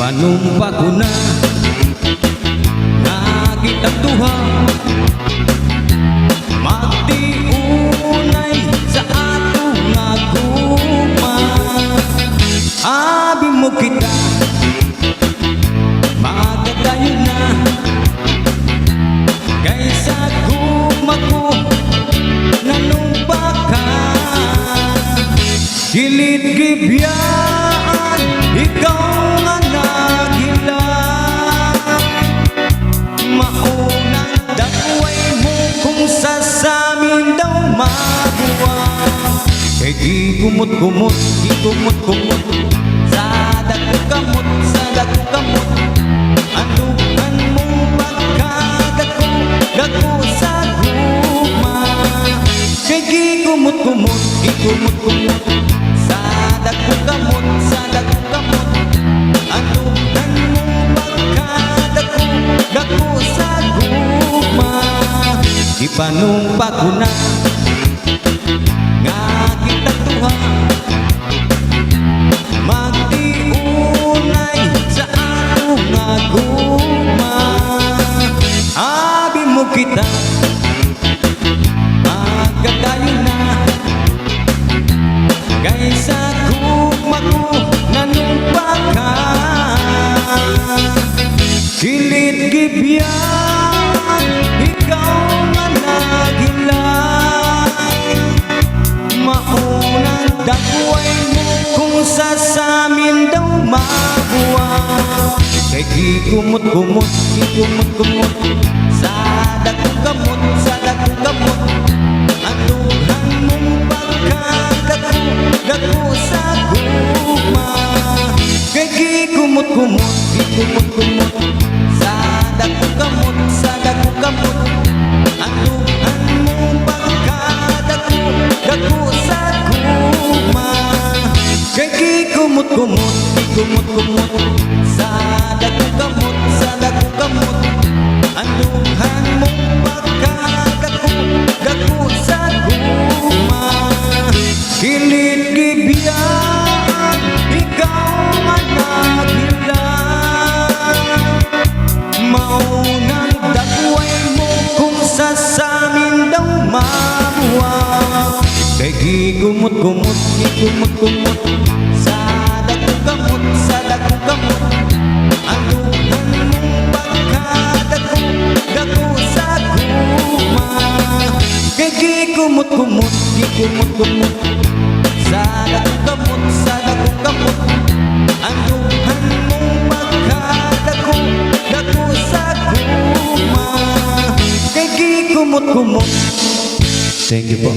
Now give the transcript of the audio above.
Ipanumpa ko na nakitang duha magtiunay sa atong nga guma. Abi mo kita magadayon na kaysa guma ko nanumpa ka. Kilit gibiyaan ikaw nga nagila, maunang dakway mo kung sasamin daw magawa. Kay di kumot-kumot, di kumot-kumot sa dagkamot, sa dagkamot. Anukan mong pagkadako, dako sa guma. Kay di kumot-kumot, di kumot-kumot sa dagkamot, sa dagkamot. Anukan mong pagkadako, dako sa guma. Ipanumpa ko na nga kitang duha magtiunay sa atong nga guma. Abi mo kita magadayon na kaysa guma ko nanumpa ka. Kilit gibiyaan ikaw nga nagila, maunang dakway mo kung sasamin daw mabuwa. Kay di kumot-kumot, di kumot-kumot sa dagkamot, sa dagkamot. Anuhan mong pagkadako, dako sa guma. Kay di kumot-kumot, di kumot-kumot sa dagkamot, sa dagkamot. Anuhan mong pagkadako, dako sa guma. Kay di kumot-kumot, di kumot-kumot sa dagkamot, sa dagkamot. Anuhan mong pagkadako, dako sa guma. Kilit gibiyaan ikaw nga nagila, maunang dakway mo kung sasamin daw mabuwa. Kay di kumot-kumot, di kumot-kumot sa dagkamot, sa dagkamot. Anuhan mong pagkadako, dako sa guma. Kay di kumot-kumot, di kumot-kumot sa dagkamot, sa dagkamot. Anuhan mong pagkadako, dako sa guma. Kay di kumot-kumot. Thank you po.